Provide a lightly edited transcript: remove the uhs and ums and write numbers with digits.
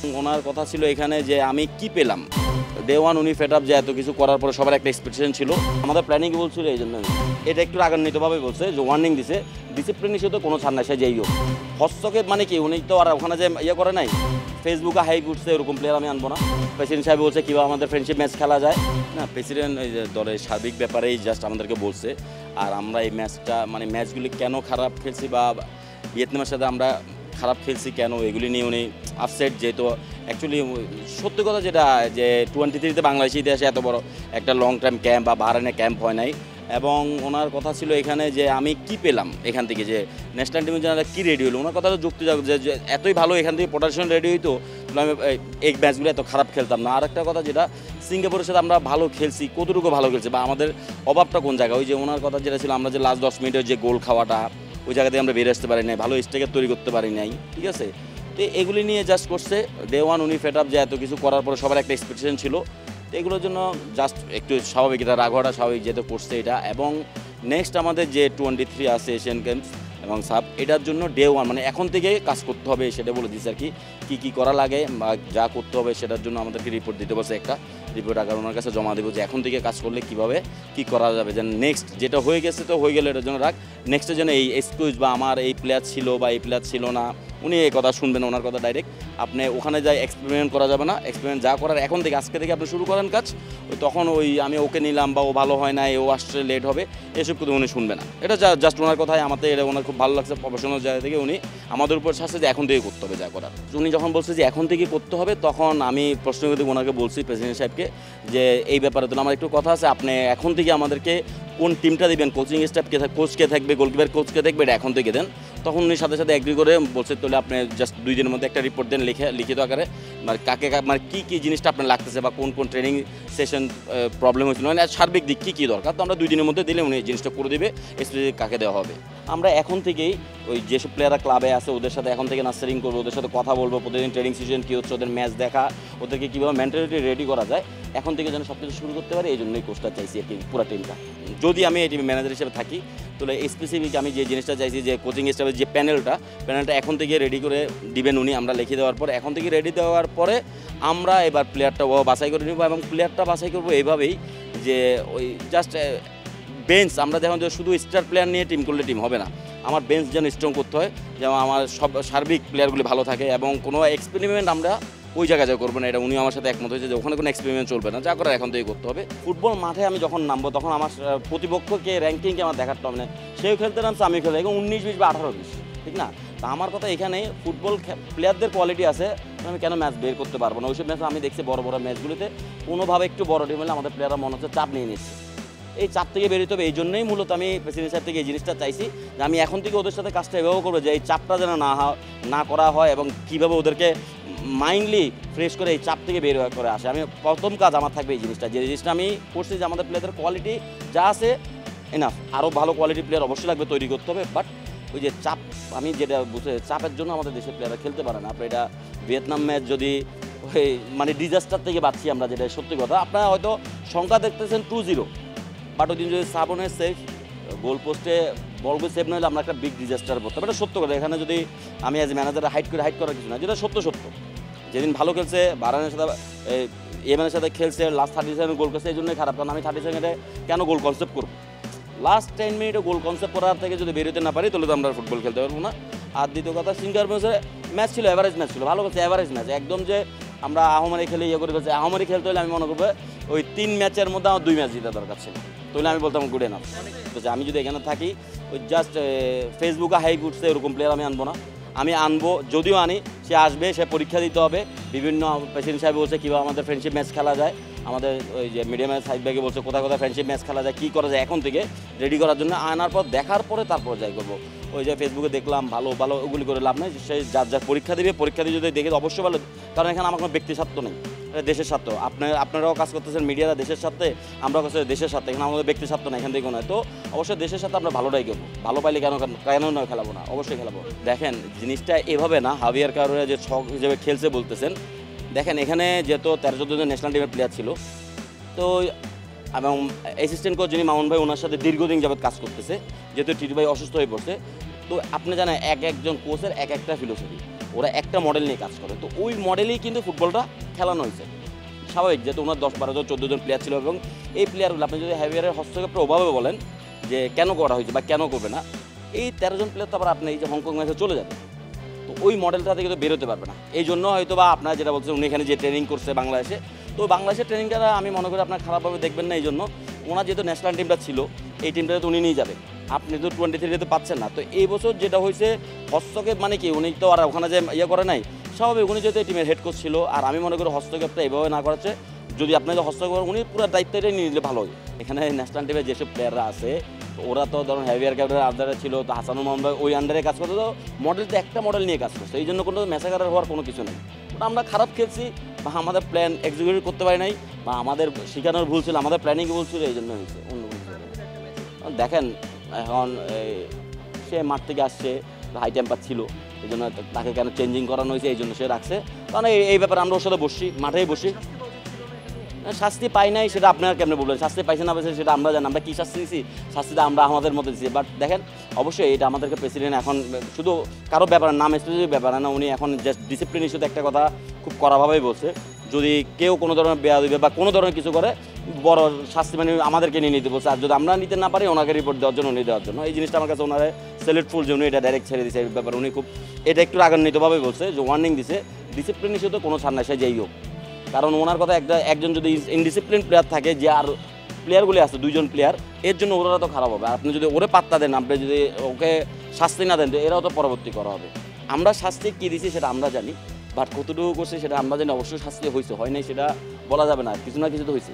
ওনার কথা ছিল এখানে যে আমি কি পেলাম ডে ওয়ান উনি ফেট আপ যে এত কিছু করার পরে সবার একটা এক্সপেকটেশন ছিল। আমাদের প্ল্যানিং বলছিল এই জন্য এটা একটু রাগান্বিতভাবে বলছে যে ওয়ার্নিং দিছে ডিসিপ্লিন ইস্যু তো কোনো ছাড় নাই, সে যেই হোক। হস্তক্ষেপ মানে কি, উনি তো আর ওখানে যে ইয়ে করে নাই ফেসবুকে হাইপ উঠছে এরকম প্লেয়ার আমি আনবো না। প্রেসিডেন্ট সাহেব বলছে কীভাবে আমাদের ফ্রেন্ডশিপ ম্যাচ খেলা যায় না, প্রেসিডেন্ট এই যে দলের সার্বিক ব্যাপারেই জাস্ট আমাদেরকে বলছে। আর আমরা এই ম্যাচটা মানে ম্যাচগুলি কেন খারাপ খেলছি বা ভিয়েতনামের সাথে আমরা খারাপ খেলছি কেন এগুলি নিয়ে উনি আপসেট। যেহেতু অ্যাকচুয়ালি সত্যি কথা যেটা যে 23-তে বাংলাদেশের ইতিহাসে এত বড় একটা লং টাইম ক্যাম্প বা বাহারাইনে ক্যাম্প হয় নাই। এবং ওনার কথা ছিল এখানে যে আমি কি পেলাম এখান থেকে, যে ন্যাশনাল টিমের জন্য কী রেডি হলো। ওনার কথা তো যুক্তি যে এতই ভালো এখান থেকে প্রোটেকশন রেডি হইতো তাহলে আমি এই ম্যাচগুলো এত খারাপ খেলতাম না। আর একটা কথা যেটা সিঙ্গাপুরের সাথে আমরা ভালো খেলছি, কতটুকু ভালো খেলছি বা আমাদের অভাবটা কোন জায়গায়, ওই যে ওনার কথা যেটা ছিল আমরা যে লাস্ট 10 মিনিটের যে গোল খাওয়াটা ওই জায়গা থেকে আমরা বেরিয়ে আসতে পারি নাই, ভালো স্ট্রাইকার তৈরি করতে পারি নাই, ঠিক আছে। তো এগুলি নিয়ে জাস্ট করছে ডে ওয়ান উনি ফেট আপ যে এত কিছু করার পরে সবার একটা এক্সপেকটেশন ছিল। তো এগুলোর জন্য জাস্ট একটু স্বাভাবিক, এটা রাগ হওয়াটা স্বাভাবিক যেহেতু করছে এটা। এবং নেক্সট আমাদের যে 23 আছে এশিয়ান গেমস এবং সাব, এটার জন্য ডে ওয়ান মানে এখন থেকে কাজ করতে হবে সেটা বলে দিচ্ছে আর কি। কী করা লাগে বা যা করতে হবে সেটার জন্য আমাদেরকে রিপোর্ট দিতে বলছে, একটা রিপোর্ট আকার ওনার কাছে জমা দেবো যে এখন থেকে কাজ করলে কীভাবে কী করা যাবে। যেন নেক্সট যেটা হয়ে গেছে তো হয়ে গেলে এটার জন্য রাখ, নেক্সটের জন্য এই এক্সকিউজ বা আমার এই প্লেয়ার ছিল বা এই প্লেয়ার ছিল না, উনি এই কথা শুনবেন ওনার কথা ডাইরেক্ট। আপনি ওখানে যাই এক্সপেরিমেন্ট করা যাবে না, এক্সপেরিমেন্ট যা করার এখন থেকে আজকে থেকে আপনি শুরু করেন কাজ। তখন ওই আমি ওকে নিলাম বা ও ভালো হয় না, ও আসছে লেট হবে, এসব কিন্তু উনি শুনবে না। এটা জাস্ট ওনার কথাই আমাদের এটা ওনার খুব ভালো লাগছে। প্রফেশনাল জায়গা থেকে উনি আমাদের উপর শাসছে যে এখন থেকে করতে হবে যা করার। উনি যখন বলছে যে এখন থেকে করতে হবে তখন আমি প্রশ্ন করে ওনাকে বলছি প্রেসিডেন্ট সাহেবকে যে এই ব্যাপারে তো আমার একটু কথা আছে, আপনি এখন থেকে আমাদেরকে কোন টিমটা দিবেন, কোচিং স্টাফ কে থাকবে, কোচকে থাকবে, গোলকিপার কোচকে থাকবে, এটা এখন থেকে দেন। তখন উনি সাথে সাথে এগ্রি করে বলছে তাহলে আপনি জাস্ট 2 দিনের মধ্যে একটা রিপোর্ট দেন লিখিত আকারে, মানে কাকে মানে কী জিনিসটা আপনার লাগতেছে বা কোন ট্রেনিং সেশন প্রবলেম হয়েছিল, মানে সার্বিক দিক কী দরকার। তো আমরা 2 দিনের মধ্যে দিলে উনি এই জিনিসটা করে দেবে, স্পেসিফিক কাকে দেওয়া হবে। আমরা এখন থেকেই ওই যেসব প্লেয়াররা ক্লাবে আছে ওদের সাথে এখন থেকে নার্সারিং করবো, ওদের সাথে কথা বলবো, প্রতিদিন ট্রেনিং সেশন কী হচ্ছে, ওদের ম্যাচ দেখা, ওদেরকে কীভাবে মেন্টালিটি রেডি করা যায় এখন থেকে যেন সব কিছু শুরু করতে পারে। এই জন্যই কোচটা চাইছি আর কি, পুরো টিমটা। যদি আমি এই টিমের ম্যানেজার হিসেবে থাকি তাহলে স্পেসিফিক আমি যে জিনিসটা চাইছি যে কোচিং স্টাফের যে প্যানেলটা এখন থেকে রেডি করে দিবেন উনি, আমরা লিখে দেওয়ার পরে এখন থেকে রেডি দেওয়ার পরে আমরা এবার প্লেয়ারটা বাছাই করে নেব। এবং প্লেয়ারটা বাছাই করবো এইভাবেই যে ওই জাস্ট বেঞ্চ আমরা দেখুন যে শুধু স্টার প্লেয়ার নিয়ে টিম করলে টিম হবে না, আমার বেঞ্চ যেন স্ট্রং করতে হয়, যেমন আমার সব সার্বিক প্লেয়ারগুলি ভালো থাকে এবং কোনো এক্সপেরিমেন্ট আমরা ওই জায়গায় যা করবো না, এটা উনি আমার সাথে একমত হয়েছে যে ওখানে কোনো এক্সপেরিমেন্ট চলবে না, যা করার এখন থেকে করতে হবে। ফুটবল মাঠে আমি যখন নামবো তখন আমার প্রতিপক্ষকে র্যাঙ্কিংকে আমার দেখাতে হবে না, সেও খেলতে নামছে আমি খেলতে, এখন 19-20 বা 18-20, ঠিক না। তা আমার কথা এখানে ফুটবল প্লেয়ারদের কোয়ালিটি আছে, আমি কেন ম্যাচ বের করতে পারবো না। ওইসব ম্যাচ আমি দেখছি বড় বড় ম্যাচগুলিতে কোনোভাবে একটু বড় টিম হলে আমাদের প্লেয়াররা মনে হচ্ছে চাপ নিয়ে নিচ্ছে, এই চাপ থেকে বেরোতে হবে। এই জন্যই মূলত আমি প্রেসিডেন্ট সাহেব থেকে এই জিনিসটা চাইছি যে আমি এখন থেকে ওদের সাথে কাজটা এভাবে করবো যে এই চাপটা যেন না করা হয় এবং কীভাবে ওদেরকে মাইন্ডলি ফ্রেশ করে এই চাপ থেকে বের করে আসে। আমি প্রথম কাজ আমার থাকবে এই জিনিসটা, যে জিনিসটা আমি করছি যে আমাদের প্লেয়ারদের কোয়ালিটি যা আছে এনাফ, আরও ভালো কোয়ালিটি প্লেয়ার অবশ্যই লাগবে, তৈরি করতে হবে। বাট ওই যে চাপ আমি যেটা বুঝে চাপের জন্য আমাদের দেশের প্লেয়াররা খেলতে পারে না। আপনার এটা ভিয়েতনাম ম্যাচ যদি ওই মানে ডিজাস্টার থেকে বাঁচছি আমরা, যেটা সত্যি কথা। আপনারা হয়তো সংখ্যা দেখতেছেন 2-0, বাট ওই দিন যদি সাবনের সেফ গোল পোস্টে বলগুলো সেভ না হলে আমরা একটা বিগ ডিজাস্টার পড়তাম, এটা সত্য কথা। এখানে যদি আমি অ্যাজ ম্যানেজার হাইট করার কিছু না, যেটা সত্য। যেদিন ভালো খেলছে বারানের সাথে ইয়েমেনের সাথে খেলছে, লাস্ট 30 সেকেন্ডে গোল করছে, এই জন্যই খারাপ। কারণ আমি 30 সেকেন্ডে কেন গোল কনসেপ্ট করবো, লাস্ট 10 মিনিটে গোল কনসেপ্ট করার থেকে যদি বেরোতে না পারি তাহলে তো আমরা ফুটবল খেলতে পারবো না। আর দ্বিতীয় কথা, সিঙ্গার ম্যাচ ছিল অ্যাভারেজ ম্যাচ ছিল, ভালো করছে অ্যাভারেজ ম্যাচ, একদম যে আমরা আহমারি খেলে ইয়ে করে ফেলছি। আহমারি খেলতে হলে আমি মনে করবো ওই 3 ম্যাচের মধ্যে আমার 2 ম্যাচ জিতা দরকার ছিল, তাহলে আমি বলতাম গুড এনাফ। আমি যদি এখানে থাকি ওই জাস্ট ফেসবুকে হাইপ উঠছে এরকম প্লেয়ার আমি আনবো না। আমি আনবো, যদিও আনি সে আসবে, সে পরীক্ষা দিতে হবে। বিভিন্ন প্রেসিডেন্ট সাহেব বলছে কীভাবে আমাদের ফ্রেন্ডশিপ ম্যাচ খেলা যায়, আমাদের ওই যে মিডিয়ামের সাইড ব্যাগে বলছে কোথায় ফ্রেন্ডশিপ ম্যাচ খেলা যায়, কী করা যায় এখন থেকে রেডি করার জন্য। আনার পর দেখার পরে তারপর যাই করবো। ওই যে ফেসবুকে দেখলাম ভালো ওগুলি করে লাভ নেই, সে যার পরীক্ষা দিবে, পরীক্ষা দিয়ে যদি দেখে অবশ্যই ভালো, কারণ এখানে আমার কোনো ব্যক্তি স্বার্থ নেই, দেশের স্বার্থ। আপনারাও কাজ করতেছেন মিডিয়ারা দেশের সাথে, আমরাও কাজ করছি দেশের সাথে, এখানে আমাদের ব্যক্তি স্বার্থ না এখান থেকে নয়। তো অবশ্যই দেশের সাথে আমরা ভালোটাই করবো, ভালো পাইলে কেন নয় খেলাবো না, অবশ্যই খেলাবো। দেখেন জিনিসটা এভাবে না, হাবিয়ার কারণে যে ছক হিসেবে খেলছে বলতেছেন, দেখেন এখানে যেহেতু 13-14 জন ন্যাশনাল টিমের প্লেয়ার ছিল, তো এবং অ্যাসিস্ট্যান্ট কোচ যিনি মামুন ভাই, ওনার সাথে দীর্ঘদিন যাবত কাজ করতেছে, যেহেতু টিটু ভাই অসুস্থ হয়ে পড়ছে। তো আপনি জানেন একজন কোচের একটা ফিলোসফি, ওরা একটা মডেল নিয়ে কাজ করে, তো ওই মডেলেই কিন্তু ফুটবলটা খেলানো হয়েছে। স্বাভাবিক, যেহেতু ওনার 10-12 জন 14 জন প্লেয়ার ছিল, এবং এই প্লেয়ারগুলো আপনি যদি হ্যাভিয়ারের হস্তক্ষেপের অভাবে বলেন যে কেন করা হয়েছে বা কেন করবে না, এই 13 জন প্লেয়ার তো আবার আপনি এই যে হংকং ম্যাচে চলে যাবে, তো ওই মডেলটা থেকে তো বেরোতে পারবে না। এই জন্য হয়তো বা আপনার যেটা বলছেন উনি এখানে যে ট্রেনিং করছে বাংলাদেশে, তো বাংলাদেশের ট্রেনিংটা আমি মনে করি আপনার খারাপভাবে দেখবেন না। এই জন্য ওনার যেহেতু ন্যাশনাল টিমটা ছিল, এই টিমটাতে তো উনি নিয়ে যাবে, আপনি তো 23-তে পাচ্ছেন না। তো এই বছর যেটা হয়েছে হস্তক্ষেপ মানে কি, উনি তো আর ওখানে যে ইয়ে করে নাই, স্বাভাবিক উনি যেহেতু এই টিমের হেড কোচ ছিল, আর আমি মনে করি হস্তক্ষেপটা এভাবে না করাচ্ছে, যদি আপনাদের হস্তক্ষেপ উনি পুরো দায়িত্বটাই নিয়ে নিলে ভালো হয়। এখানে ন্যাশনাল টিমের যেসব প্লেয়াররা আছে, তো ওরা তো ধরুন হ্যাভিয়ার ক্যাপ্টেনের আন্ডারে ছিল, তো হাসানুর মোহাম্মদ ওই আন্ডারে কাজ করতে, তো মডেল তো একটা মডেল নিয়ে কাজ করছে, এই জন্য কোনো ম্যাসাকার হওয়ার কোনো কিছু নেই। ওটা আমরা খারাপ খেলছি বা আমাদের প্ল্যান এক্সিকিউট করতে পারি নাই, বা আমাদের শেখানোর ভুল ছিল, আমাদের প্ল্যানিং ভুল ছিল, এই জন্য হয়েছে, অন্য কিছু না। দেখেন এখন সে মাঠ থেকে আসছে, হাই টেম্পার ছিল, এই জন্য তাকে কেন চেঞ্জিং করানো হয়েছে, এই জন্য সে রাখছে। কারণ এই ব্যাপারে আমরা ওর সাথে বসছি, মাঠেই বসি। শাস্তি পাই নাই সেটা আপনারা কেমনে বলবেন, শাস্তি পাইছে না পাইছে সেটা আমরা জানি, আমরা কী শাস্তি দিচ্ছি, শাস্তিটা আমরা আমাদের মধ্যে দিচ্ছি। বাট দেখেন অবশ্যই এটা আমাদেরকে প্রেসিডেন্ট এখন শুধু কারো ব্যাপার নাম স্পেসিফিক ব্যাপার না, উনি এখন জাস্ট ডিসিপ্লিন ইস্যুতে একটা কথা খুব কড়াভাবেই বলছে, যদি কেউ কোনো ধরনের বেয়াদবি বা কোনো ধরনের কিছু করে বড় শাস্তি মানে আমাদেরকে নিয়ে নিতে বলছে, আর যদি আমরা নিতে না পারি ওনাকে রিপোর্ট দেওয়ার জন্য নিয়ে দেওয়ার জন্য। এই জিনিসটা আমার কাছে ওনারা সেলেক্টফুল যে উনি এটা ডাইরেক্ট ছেড়ে দিয়েছে, এই ব্যাপারে উনি খুব এটা একটু রাগান্বিতভাবে বলছে, যে ওয়ার্নিং দিছে, ডিসিপ্লিন ইস্যুতে কোনো ছাড় নাই, সে যেই হোক। কারণ ওনার কথা একজন যদি ইনডিসিপ্লিন প্লেয়ার থাকে, যে আর প্লেয়ারগুলি আছে 2 জন প্লেয়ার, এর জন্য ওরা তো খারাপ হবে। আপনি যদি ওরে পাত্তা দেন, আপনি যদি ওকে শাস্তি না দেন, তো এরাও তো পরবর্তী করা হবে। আমরা শাস্তি কী দিছি সেটা আমরা জানি, বাট কতটুকু করছে সেটা আমরা জানি। অবশ্যই শাস্তি হয়েছে, হয় নাই সেটা বলা যাবে না, কিছু না কিছু তো হয়েছে।